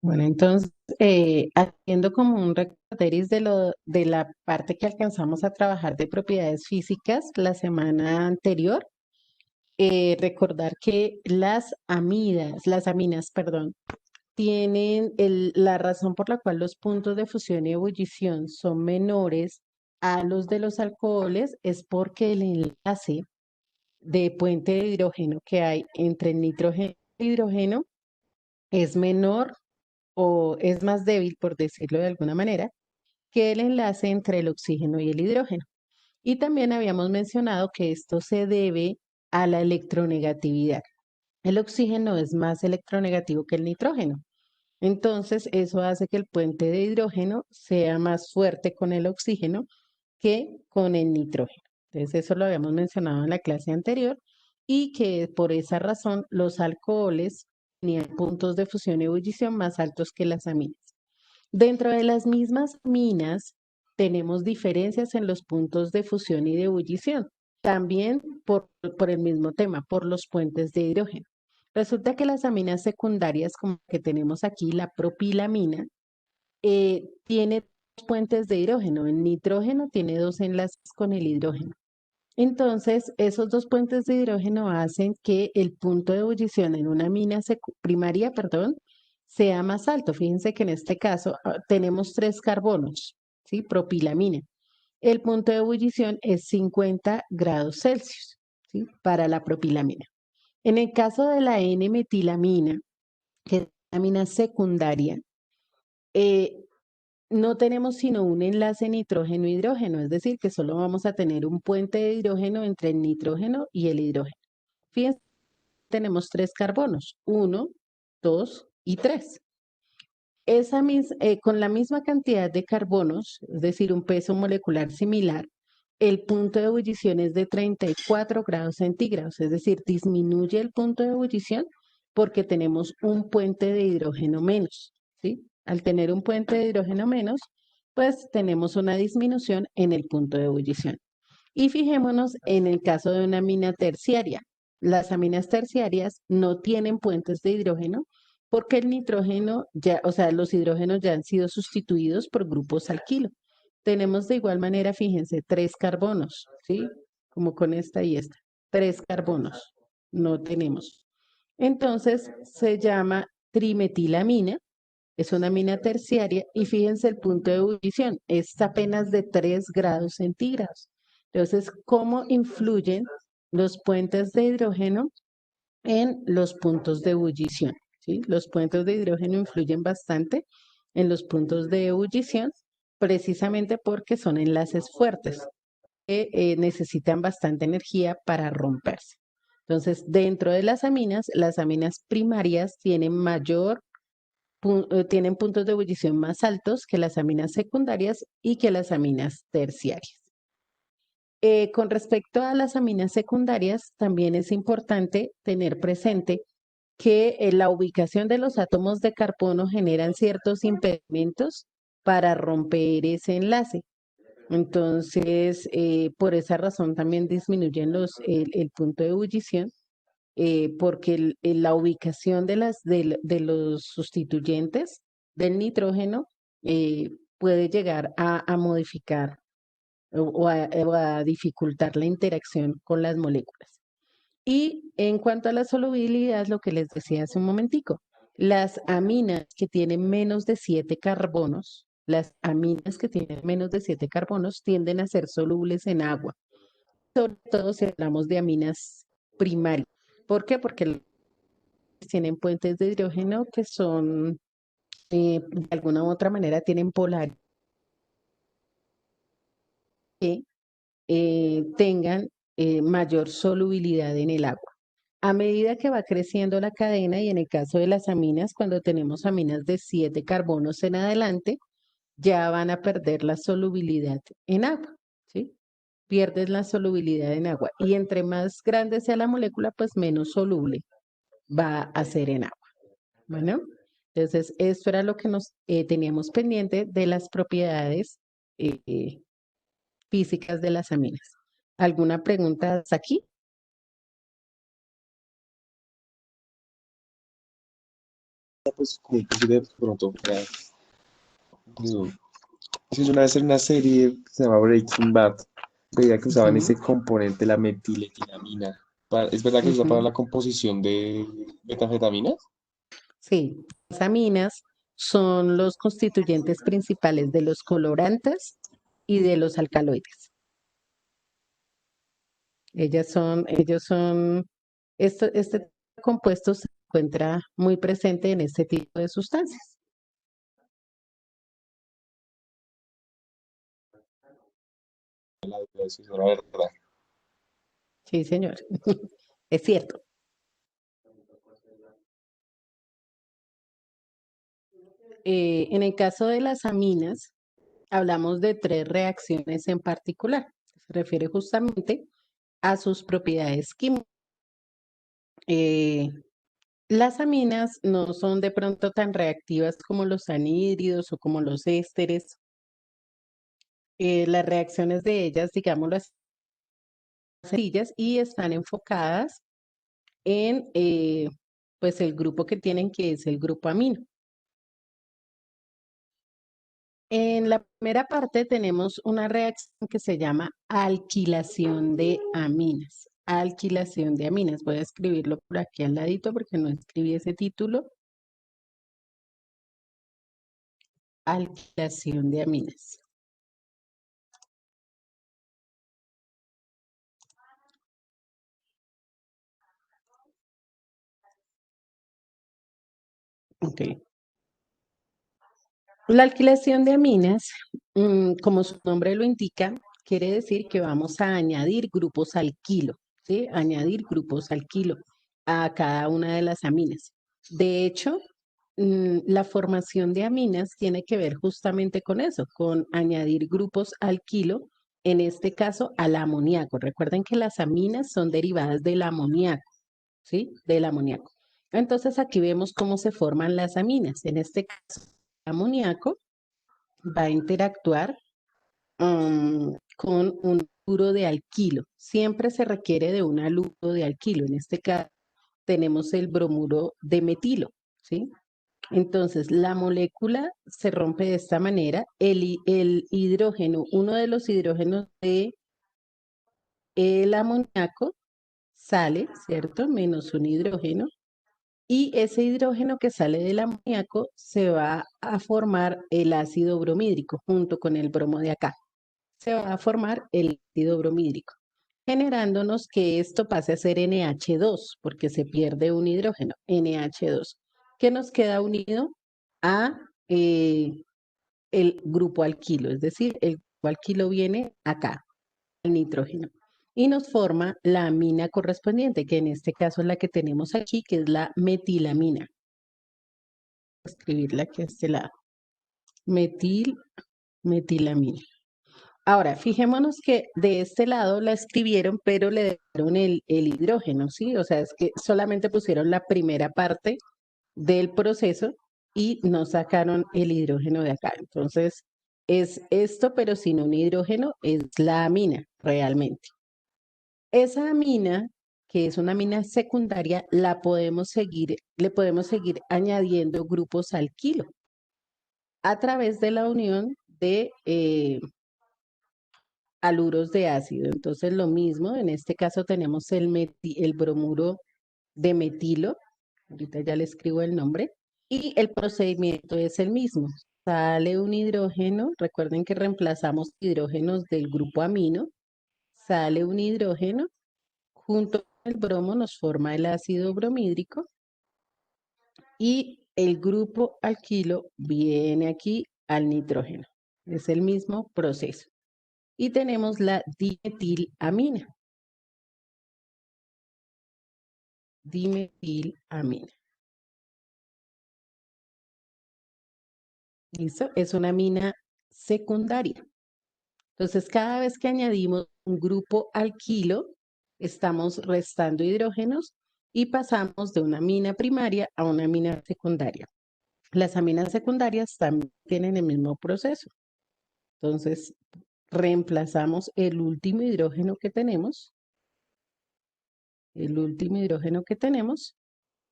Bueno, entonces, haciendo como un recorderis de la parte que alcanzamos a trabajar de propiedades físicas la semana anterior, recordar que las aminas, perdón, tienen la razón por la cual los puntos de fusión y ebullición son menores a los de los alcoholes es porque el enlace de puente de hidrógeno que hay entre el nitrógeno y el hidrógeno es menor o es más débil, por decirlo de alguna manera, que el enlace entre el oxígeno y el hidrógeno. Y también habíamos mencionado que esto se debe a la electronegatividad. El oxígeno es más electronegativo que el nitrógeno. Entonces, eso hace que el puente de hidrógeno sea más fuerte con el oxígeno que con el nitrógeno. Entonces, eso lo habíamos mencionado en la clase anterior y que por esa razón los alcoholes tenían puntos de fusión y ebullición más altos que las aminas. Dentro de las mismas aminas tenemos diferencias en los puntos de fusión y de ebullición, también por el mismo tema, por los puentes de hidrógeno. Resulta que las aminas secundarias, como que tenemos aquí, la propilamina, tiene dos puentes de hidrógeno. El nitrógeno tiene dos enlaces con el hidrógeno. Entonces, esos dos puentes de hidrógeno hacen que el punto de ebullición en una mina primaria, perdón, sea más alto. Fíjense que en este caso tenemos tres carbonos, ¿sí? Propilamina. El punto de ebullición es 50 grados Celsius, ¿sí? Para la propilamina. En el caso de la N-metilamina, que es una amina secundaria, eh, no tenemos sino un enlace nitrógeno-hidrógeno, es decir, que solo vamos a tener un puente de hidrógeno entre el nitrógeno y el hidrógeno. Fíjense, tenemos tres carbonos, uno, dos y tres. Con la misma cantidad de carbonos, es decir, un peso molecular similar, el punto de ebullición es de 34 grados centígrados, es decir, disminuye el punto de ebullición porque tenemos un puente de hidrógeno menos, ¿sí? Al tener un puente de hidrógeno menos, pues tenemos una disminución en el punto de ebullición. Y fijémonos en el caso de una amina terciaria. Las aminas terciarias no tienen puentes de hidrógeno porque el nitrógeno ya, o sea, los hidrógenos ya han sido sustituidos por grupos alquilo. Tenemos de igual manera, fíjense, tres carbonos, ¿sí? Como con esta y esta. Tres carbonos. No tenemos. Entonces se llama trimetilamina, es una amina terciaria y fíjense el punto de ebullición, es apenas de 3 grados centígrados. Entonces, ¿cómo influyen los puentes de hidrógeno en los puntos de ebullición? ¿Sí? Los puentes de hidrógeno influyen bastante en los puntos de ebullición precisamente porque son enlaces fuertes que necesitan bastante energía para romperse. Entonces, dentro de las aminas primarias tienen puntos de ebullición más altos que las aminas secundarias y que las aminas terciarias. Con respecto a las aminas secundarias, también es importante tener presente que la ubicación de los átomos de carbono generan ciertos impedimentos para romper ese enlace. Entonces, por esa razón también disminuyen el punto de ebullición, porque la ubicación de los sustituyentes del nitrógeno puede llegar a modificar o a dificultar la interacción con las moléculas. Y en cuanto a la solubilidad, lo que les decía hace un momentico, las aminas que tienen menos de 7 carbonos, las aminas que tienen menos de 7 carbonos tienden a ser solubles en agua, sobre todo si hablamos de aminas primarias. ¿Por qué? Porque tienen puentes de hidrógeno que son, de alguna u otra manera, tienen polaridad que tengan mayor solubilidad en el agua. A medida que va creciendo la cadena, y en el caso de las aminas, cuando tenemos aminas de 7 carbonos en adelante, ya van a perder la solubilidad en agua, ¿sí? Pierdes la solubilidad en agua. Y entre más grande sea la molécula, pues menos soluble va a ser en agua. Bueno, entonces esto era lo que nos teníamos pendiente de las propiedades eh, físicas de las aminas. ¿Alguna pregunta hasta aquí? pues como un poquito de pronto, pues, haciendo una vez en una serie que se llama Breaking Bad, veía que usaban Ujú, ese componente, la metiletilamina. ¿Es verdad que se usa para ujú. la composición de metanfetaminas? Sí, las aminas son los constituyentes principales de los colorantes y de los alcaloides. Este compuesto se encuentra muy presente en este tipo de sustancias. Eso es la verdad. Sí, señor, es cierto. En el caso de las aminas, hablamos de tres reacciones en particular. Se refiere justamente a sus propiedades químicas. Eh, las aminas no son de pronto tan reactivas como los anhídridos o como los ésteres. Las reacciones de ellas, digámoslo así, son sencillas y están enfocadas en pues el grupo que tienen, que es el grupo amino. En la primera parte tenemos una reacción que se llama alquilación de aminas. Alquilación de aminas. Voy a escribirlo por aquí al ladito porque no escribí ese título. Alquilación de aminas. Ok. La alquilación de aminas, como su nombre lo indica, quiere decir que vamos a añadir grupos alquilo, ¿sí? Añadir grupos alquilo a cada una de las aminas. De hecho, la formación de aminas tiene que ver justamente con eso, con añadir grupos alquilo, en este caso al amoníaco. Recuerden que las aminas son derivadas del amoníaco, ¿sí? Del amoníaco. Entonces aquí vemos cómo se forman las aminas. En este caso, el amoníaco va a interactuar con un haluro de alquilo. Siempre se requiere de un haluro de alquilo. En este caso tenemos el bromuro de metilo, ¿sí? Entonces, la molécula se rompe de esta manera. El hidrógeno, uno de los hidrógenos de el amoníaco sale, ¿cierto? Menos un hidrógeno. Y ese hidrógeno que sale del amoníaco se va a formar el ácido bromídrico junto con el bromo de acá. Se va a formar el ácido bromídrico, generándonos que esto pase a ser NH2, porque se pierde un hidrógeno, NH2, que nos queda unido a el grupo alquilo, es decir, el grupo alquilo viene acá, el nitrógeno, y nos forma la amina correspondiente, que en este caso es la que tenemos aquí, que es la metilamina. Voy a escribirla aquí a este lado, metil, metilamina. Ahora, fijémonos que de este lado la escribieron, pero le dejaron el hidrógeno, ¿sí? O sea, es que solamente pusieron la primera parte del proceso y no sacaron el hidrógeno de acá. Entonces, es esto, pero sin un hidrógeno, es la amina, realmente. Esa amina, que es una amina secundaria, le podemos seguir añadiendo grupos alquilo a través de la unión de haluros de ácido. Entonces, lo mismo, en este caso tenemos el bromuro de metilo, ahorita ya le escribo el nombre, y el procedimiento es el mismo. Sale un hidrógeno, recuerden que reemplazamos hidrógenos del grupo amino, sale un hidrógeno, junto con el bromo nos forma el ácido bromídrico y el grupo alquilo viene aquí al nitrógeno. Es el mismo proceso. Y tenemos la dimetilamina. Dimetilamina. ¿Listo? Es una amina secundaria. Entonces, cada vez que añadimos un grupo alquilo, estamos restando hidrógenos y pasamos de una amina primaria a una amina secundaria. Las aminas secundarias también tienen el mismo proceso. Entonces, reemplazamos el último hidrógeno que tenemos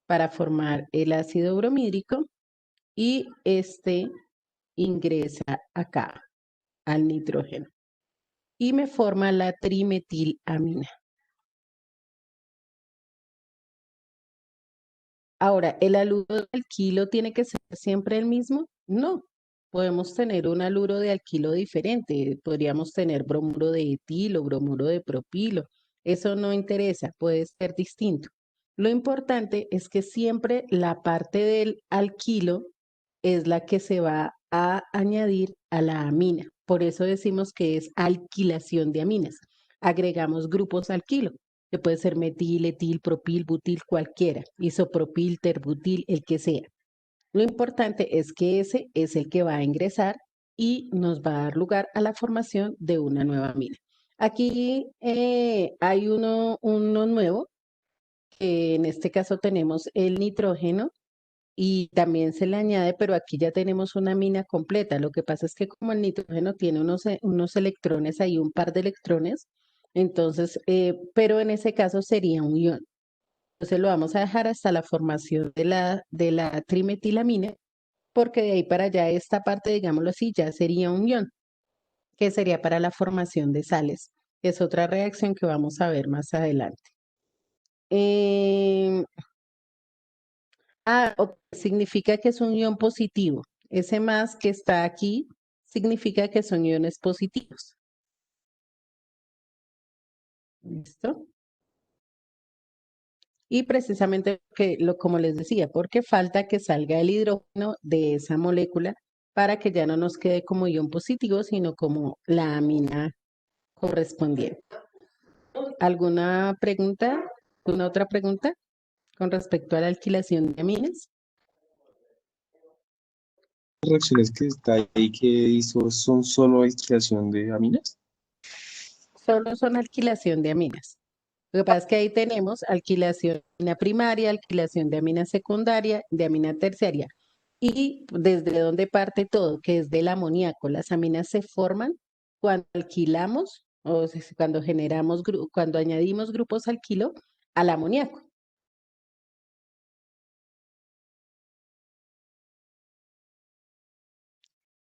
para formar el ácido bromídrico y este ingresa acá al nitrógeno y me forma la trimetilamina. Ahora, ¿el haluro de alquilo tiene que ser siempre el mismo? No, podemos tener un haluro de alquilo diferente. Podríamos tener bromuro de etilo, bromuro de propilo. Eso no interesa, puede ser distinto. Lo importante es que siempre la parte del alquilo es la que se va a añadir a la amina. Por eso decimos que es alquilación de aminas. Agregamos grupos alquilo que puede ser metil, etil, propil, butil, cualquiera, isopropil, terbutil, el que sea. Lo importante es que ese es el que va a ingresar y nos va a dar lugar a la formación de una nueva amina. Aquí hay uno nuevo, que en este caso tenemos el nitrógeno y también se le añade, pero aquí ya tenemos una amina completa. Lo que pasa es que como el nitrógeno tiene unos electrones ahí, un par de electrones, entonces, pero en ese caso sería un ion. Entonces lo vamos a dejar hasta la formación de la trimetilamina, porque de ahí para allá esta parte, digámoslo así, ya sería un ion, que sería para la formación de sales. Es otra reacción que vamos a ver más adelante. Em, ok, significa que es un ion positivo. Ese más que está aquí significa que son iones positivos. ¿Listo? Y precisamente como les decía, porque falta que salga el hidrógeno de esa molécula para que ya no nos quede como ion positivo, sino como la amina correspondiente. ¿Alguna pregunta? ¿Alguna otra pregunta con respecto a la alquilación de aminas? Las reacciones que está ahí que hizo son solo aislación de aminas. Solo son alquilación de aminas. Lo que pasa es que ahí tenemos alquilación de amina primaria, alquilación de amina secundaria, de amina terciaria. Y desde dónde parte todo, que es del amoníaco. Las aminas se forman cuando alquilamos, cuando generamos, cuando añadimos grupos alquilo al amoníaco.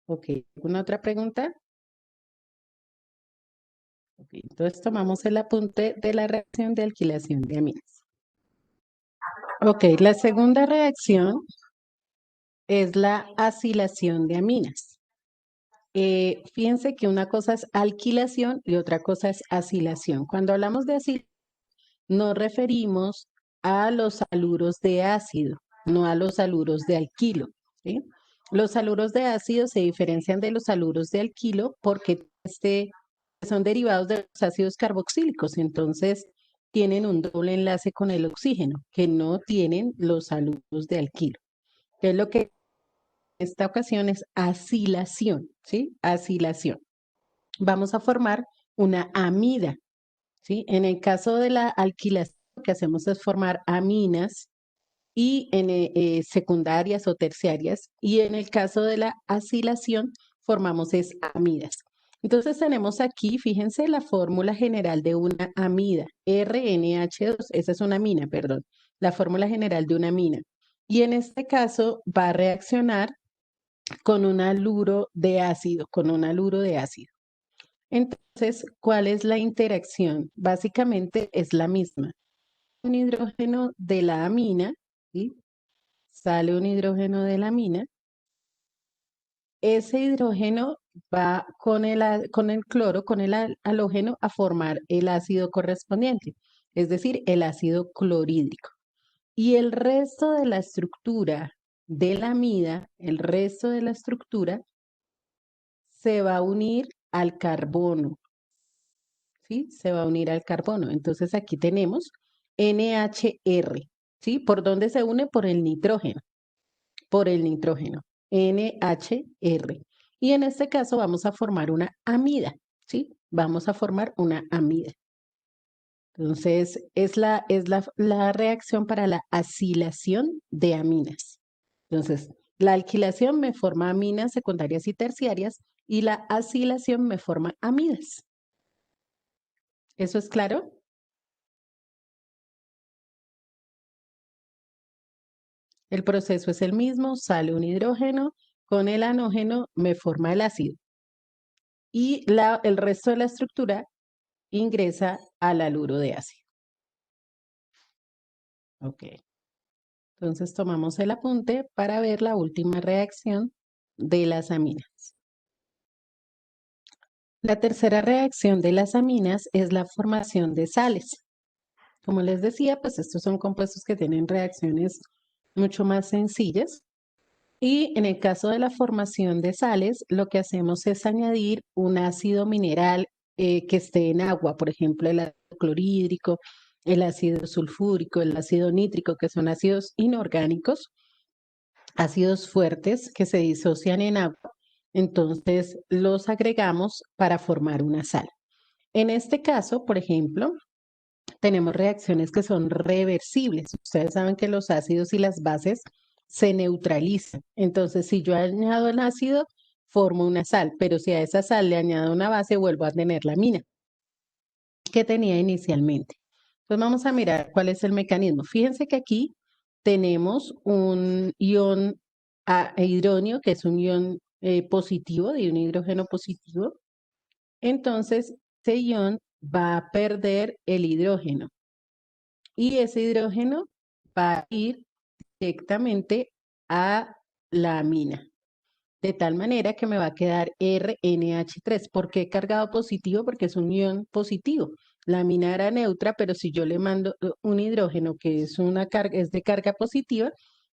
Ok, ¿alguna otra pregunta? Ok, entonces tomamos el apunte de la reacción de alquilación de aminas. Ok, la segunda reacción es la acilación de aminas. Fíjense que una cosa es alquilación y otra cosa es acilación. Cuando hablamos de acilación, nos referimos a los haluros de ácido, no a los haluros de alquilo, ¿sí? Los haluros de ácido se diferencian de los haluros de alquilo porque son derivados de los ácidos carboxílicos, entonces tienen un doble enlace con el oxígeno, que no tienen los haluros de alquilo. Que es lo que en esta ocasión es acilación, ¿sí? Acilación. Vamos a formar una amida, ¿sí? En el caso de la alquilación, lo que hacemos es formar aminas y secundarias o terciarias, y en el caso de la acilación formamos es amidas. Entonces tenemos aquí, fíjense, la fórmula general de una amida, RNH2, esa es una amina, perdón, la fórmula general de una amina. Y en este caso va a reaccionar con un haluro de ácido, con un haluro de ácido. Entonces, ¿cuál es la interacción? Básicamente es la misma. Un hidrógeno de la amina, ¿sí? Sale un hidrógeno de la amina. Ese hidrógeno va con el cloro, con el halógeno, a formar el ácido correspondiente, es decir, el ácido clorhídrico. Y el resto de la estructura de la amida, el resto de la estructura, se va a unir al carbono, ¿sí? Se va a unir al carbono. Entonces aquí tenemos NHR, ¿sí? ¿Por dónde se une? Por el nitrógeno, por el nitrógeno, NHR. Y en este caso vamos a formar una amida, ¿sí? Vamos a formar una amida. Entonces es la reacción para la acilación de aminas. Entonces, la alquilación me forma aminas secundarias y terciarias y la acilación me forma amidas. ¿Eso es claro? El proceso es el mismo, sale un hidrógeno, con el anógeno me forma el ácido y el resto de la estructura ingresa al haluro de ácido. Ok, entonces tomamos el apunte para ver la última reacción de las aminas. La tercera reacción de las aminas es la formación de sales. Como les decía, pues estos son compuestos que tienen reacciones mucho más sencillas. Y en el caso de la formación de sales, lo que hacemos es añadir un ácido mineral que esté en agua, por ejemplo, el ácido clorhídrico, el ácido sulfúrico, el ácido nítrico, que son ácidos inorgánicos, ácidos fuertes que se disocian en agua. Entonces los agregamos para formar una sal. En este caso, por ejemplo, tenemos reacciones que son reversibles. Ustedes saben que los ácidos y las bases se neutralizan. Entonces, si yo añado el ácido, formo una sal, pero si a esa sal le añado una base, vuelvo a tener la mina que tenía inicialmente. Entonces, vamos a mirar cuál es el mecanismo. Fíjense que aquí tenemos un ion hidronio, que es un ion positivo, de un hidrógeno positivo. Entonces, ese ion va a perder el hidrógeno y ese hidrógeno va a ir directamente a la amina, de tal manera que me va a quedar RNH3. ¿Por qué cargado positivo? Porque es un ion positivo. La amina era neutra, pero si yo le mando un hidrógeno que es una carga, es de carga positiva,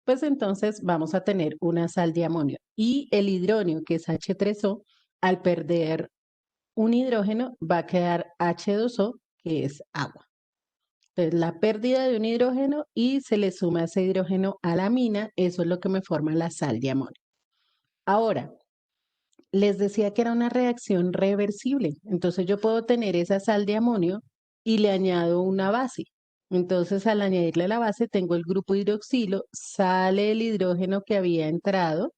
pues entonces vamos a tener una sal de amonio. Y el hidrógeno, que es H3O, al perder un hidrógeno, va a quedar H2O, que es agua. Entonces, la pérdida de un hidrógeno y se le suma ese hidrógeno a la amina, eso es lo que me forma la sal de amonio. Ahora, les decía que era una reacción reversible, entonces yo puedo tener esa sal de amonio y le añado una base. Entonces, al añadirle la base, tengo el grupo hidroxilo, sale el hidrógeno que había entrado,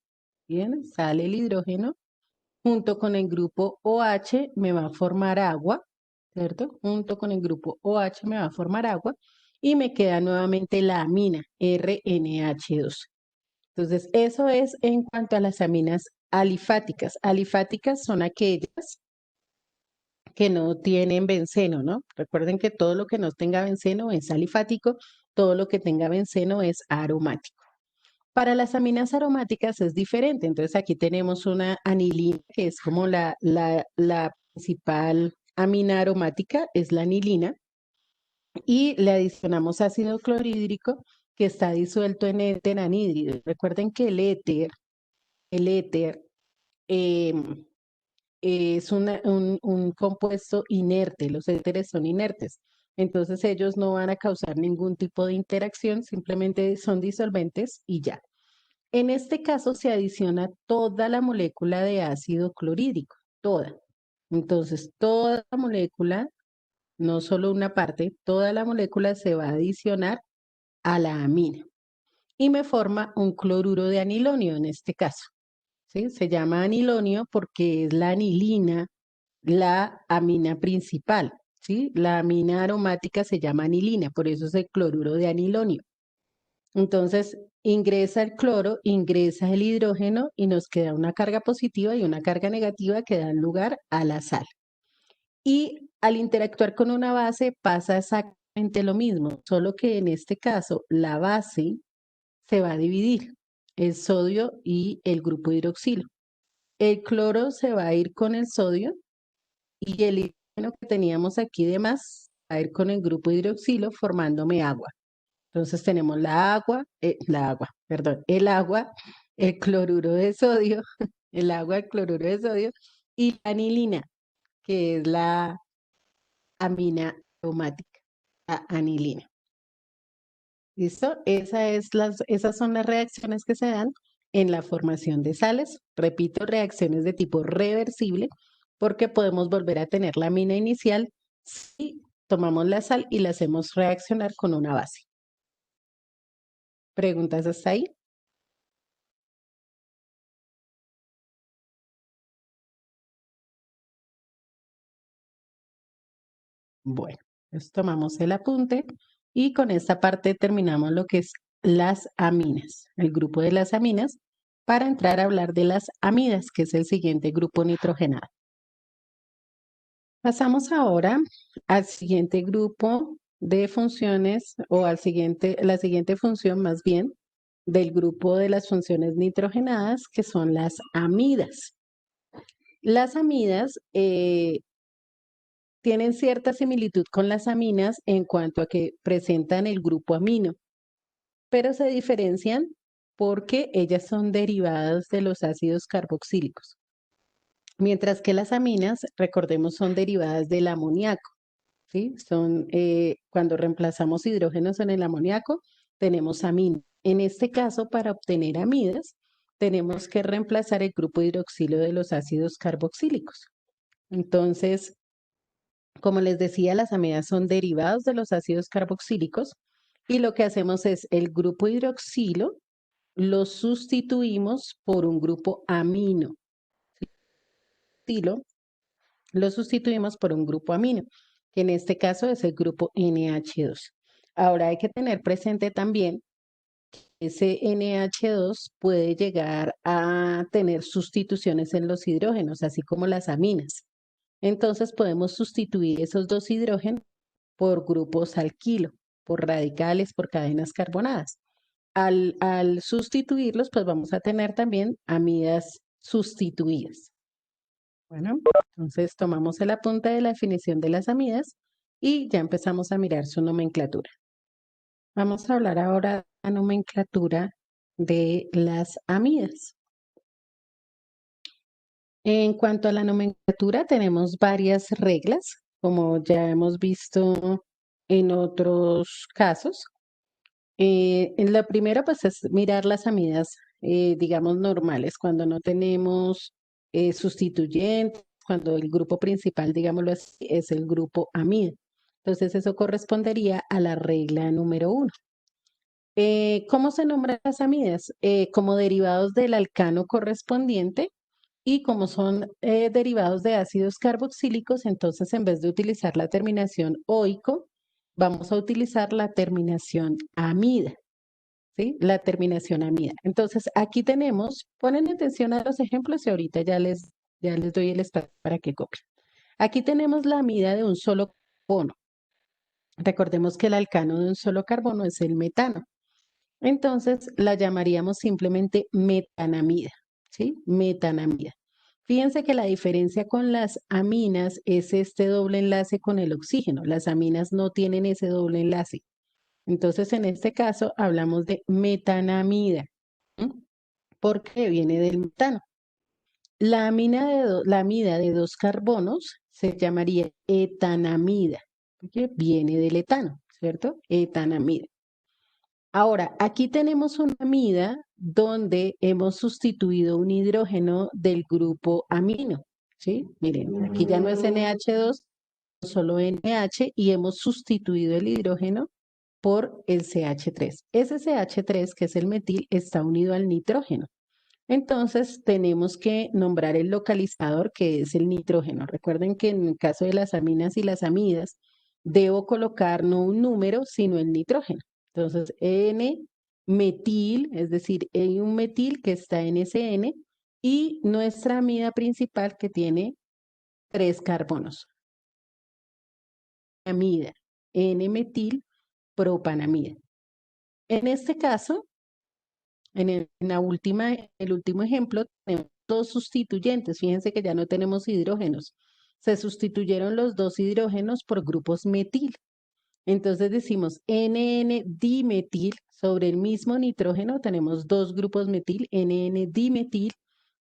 ¿bien? Sale el hidrógeno, junto con el grupo OH me va a formar agua, ¿cierto? Junto con el grupo OH me va a formar agua y me queda nuevamente la amina RNH2. Entonces, eso es en cuanto a las aminas alifáticas. Alifáticas son aquellas que no tienen benceno, ¿no? Recuerden que todo lo que no tenga benceno es alifático, todo lo que tenga benceno es aromático. Para las aminas aromáticas es diferente. Entonces aquí tenemos una anilina, que es como la principal amina aromática, es la anilina, y le adicionamos ácido clorhídrico que está disuelto en éter anhídrido. Recuerden que el éter em, es un compuesto inerte, los éteres son inertes. Entonces ellos no van a causar ningún tipo de interacción, simplemente son disolventes y ya. En este caso se adiciona toda la molécula de ácido clorhídrico, toda. Entonces, toda la molécula, no solo una parte, toda la molécula se va a adicionar a la amina y me forma un cloruro de anilonio en este caso. ¿Sí? Se llama anilonio porque es la anilina, la amina principal. ¿Sí? La amina aromática se llama anilina, por eso es el cloruro de anilonio. Entonces, ingresa el cloro, ingresa el hidrógeno y nos queda una carga positiva y una carga negativa que dan lugar a la sal. Y al interactuar con una base pasa exactamente lo mismo, solo que en este caso la base se va a dividir, el sodio y el grupo hidroxilo. El cloro se va a ir con el sodio y el hidrógeno que teníamos aquí de más va a ir con el grupo hidroxilo formándome agua. Entonces tenemos perdón, el agua, el cloruro de sodio, el agua, el cloruro de sodio y la anilina, que es la amina aromática, la anilina. ¿Listo? Esas son las reacciones que se dan en la formación de sales. Repito, reacciones de tipo reversible, porque podemos volver a tener la amina inicial si tomamos la sal y la hacemos reaccionar con una base. ¿Preguntas hasta ahí? Bueno, pues tomamos el apunte y con esta parte terminamos lo que es las aminas, el grupo de las aminas, para entrar a hablar de las amidas, que es el siguiente grupo nitrogenado. Pasamos ahora al siguiente grupo de funciones o la siguiente función más bien del grupo de las funciones nitrogenadas, que son las amidas. Las amidas tienen cierta similitud con las aminas en cuanto a que presentan el grupo amino, pero se diferencian porque ellas son derivadas de los ácidos carboxílicos, mientras que las aminas, recordemos, son derivadas del amoníaco, ¿sí? Cuando reemplazamos hidrógenos en el amoníaco, tenemos amina. En este caso, para obtener amidas, tenemos que reemplazar el grupo hidroxilo de los ácidos carboxílicos. Entonces, como les decía, las amidas son derivados de los ácidos carboxílicos y lo que hacemos es el grupo hidroxilo lo sustituimos por un grupo amino. Lo sustituimos por un grupo amino, que en este caso es el grupo NH2. Ahora hay que tener presente también que ese NH2 puede llegar a tener sustituciones en los hidrógenos, así como las aminas. Entonces podemos sustituir esos dos hidrógenos por grupos alquilo, por radicales, por cadenas carbonadas. Al sustituirlos, pues vamos a tener también amidas sustituidas. Bueno, entonces tomamos el apunte de la definición de las amidas y ya empezamos a mirar su nomenclatura. Vamos a hablar ahora de la nomenclatura de las amidas. En cuanto a la nomenclatura, tenemos varias reglas, como ya hemos visto en otros casos. En la primera, pues es mirar las amidas, digamos, normales, cuando no tenemos sustituyentes, cuando el grupo principal, digámoslo así, es el grupo amida. Entonces, eso correspondería a la regla número 1. ¿Cómo se nombran las amidas? Como derivados del alcano correspondiente y como son derivados de ácidos carboxílicos, entonces en vez de utilizar la terminación oico, vamos a utilizar la terminación amida. ¿Sí? La terminación amida. Entonces, aquí tenemos, ponen atención a los ejemplos y ahorita ya les doy el espacio para que copien. Aquí tenemos la amida de un solo carbono. Recordemos que el alcano de un solo carbono es el metano. Entonces, la llamaríamos simplemente metanamida, ¿sí? Metanamida. Fíjense que la diferencia con las aminas es este doble enlace con el oxígeno. Las aminas no tienen ese doble enlace. Entonces, en este caso, hablamos de metanamida, porque viene del metano. La amida de dos carbonos se llamaría etanamida, porque viene del etano, ¿cierto? Etanamida. Ahora, aquí tenemos una amida donde hemos sustituido un hidrógeno del grupo amino, ¿sí? Miren, aquí ya no es NH2, solo NH y hemos sustituido el hidrógeno por el CH3. Ese CH3, que es el metil, está unido al nitrógeno. Entonces tenemos que nombrar el localizador, que es el nitrógeno. Recuerden que en el caso de las aminas y las amidas, debo colocar no un número, sino el nitrógeno. Entonces, N-metil, es decir, hay un metil que está en ese N y nuestra amida principal que tiene 3 carbonos. Amida, N-metil propanamida. En este caso, el último ejemplo, tenemos dos sustituyentes. Fíjense que ya no tenemos hidrógenos. Se sustituyeron los dos hidrógenos por grupos metil. Entonces decimos NN-dimetil sobre el mismo nitrógeno tenemos dos grupos metil, NN-dimetil,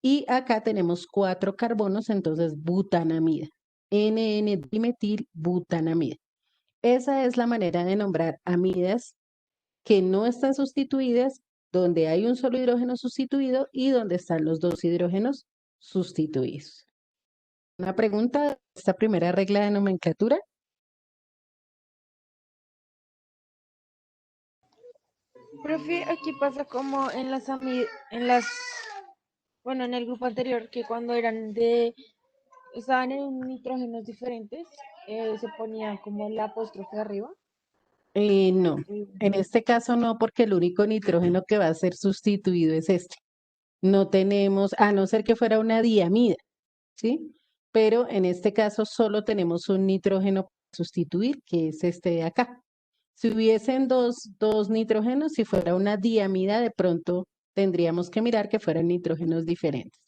y acá tenemos 4 carbonos, entonces butanamida. NN-dimetil butanamida. Esa es la manera de nombrar amidas que no están sustituidas, donde hay un solo hidrógeno sustituido y donde están los dos hidrógenos sustituidos. Una pregunta de esta primera regla de nomenclatura. Profe, aquí pasa como bueno, en el grupo anterior, que cuando estaban en nitrógenos diferentes, se ponía como el apóstrofe arriba. No, en este caso no, porque el único nitrógeno que va a ser sustituido es este. No tenemos, a no ser que fuera una diamida, ¿sí? Pero en este caso solo tenemos un nitrógeno para sustituir, que es este de acá. Si hubiesen dos nitrógenos, si fuera una diamida, de pronto tendríamos que mirar que fueran nitrógenos diferentes.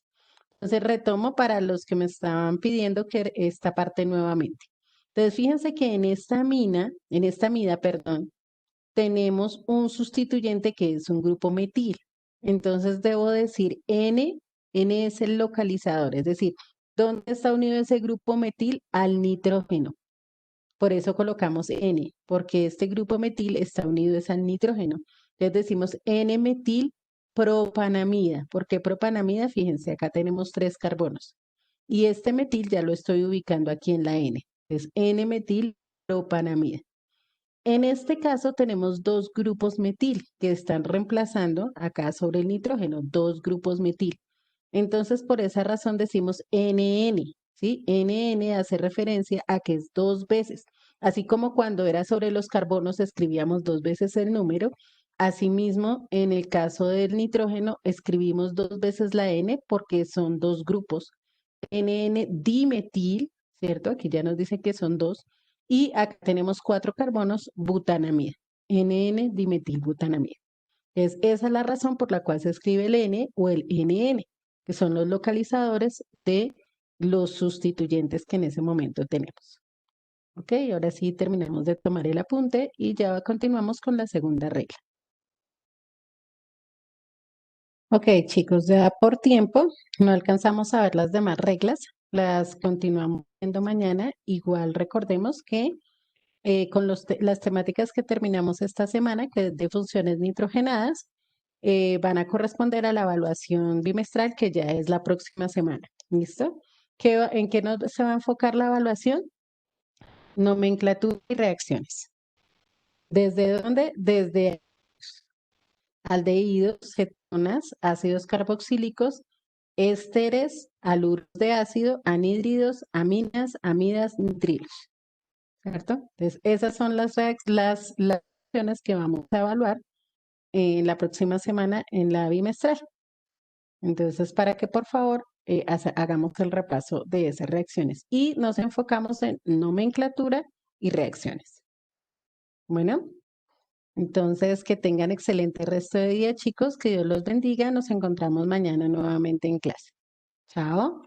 Entonces retomo para los que me estaban pidiendo que esta parte nuevamente. Entonces fíjense que en esta amida, perdón, tenemos un sustituyente que es un grupo metil. Entonces debo decir N es el localizador, es decir, ¿dónde está unido ese grupo metil? Al nitrógeno. Por eso colocamos N, porque este grupo metil está unido es al nitrógeno. Entonces decimos N-metil propanamida. ¿Por qué propanamida? Fíjense, acá tenemos 3 carbonos. Y este metil ya lo estoy ubicando aquí en la N. Es N-metil propanamida. En este caso tenemos 2 grupos metil que están reemplazando acá sobre el nitrógeno, 2 grupos metil. Entonces, por esa razón decimos NN, ¿sí? NN hace referencia a que es 2 veces. Así como cuando era sobre los carbonos escribíamos 2 veces el número, asimismo, en el caso del nitrógeno escribimos 2 veces la N porque son 2 grupos. NN dimetil, ¿cierto? Aquí ya nos dice que son 2. Y acá tenemos 4 carbonos, butanamida. NN dimetilbutanamida. Esa es la razón por la cual se escribe el N o el NN, que son los localizadores de los sustituyentes que en ese momento tenemos. Ok, ahora sí terminamos de tomar el apunte y ya continuamos con la segunda regla. Ok, chicos, ya por tiempo no alcanzamos a ver las demás reglas, las continuamos viendo mañana. Igual recordemos que con las temáticas que terminamos esta semana, que es de funciones nitrogenadas, van a corresponder a la evaluación bimestral que ya es la próxima semana. ¿Listo? ¿En qué se va a enfocar la evaluación? Nomenclatura y reacciones. ¿Desde dónde? Desde aldehídos, cetonas, ácidos carboxílicos, ésteres, aluros de ácido, anhídridos, aminas, amidas, nitrilos. ¿Cierto? Entonces, esas son las reacciones que vamos a evaluar en la próxima semana en la bimestral. Entonces, para que por favor hagamos el repaso de esas reacciones y nos enfocamos en nomenclatura y reacciones. Bueno, entonces que tengan excelente resto de día, chicos, que Dios los bendiga. Nos encontramos mañana nuevamente en clase. Chao.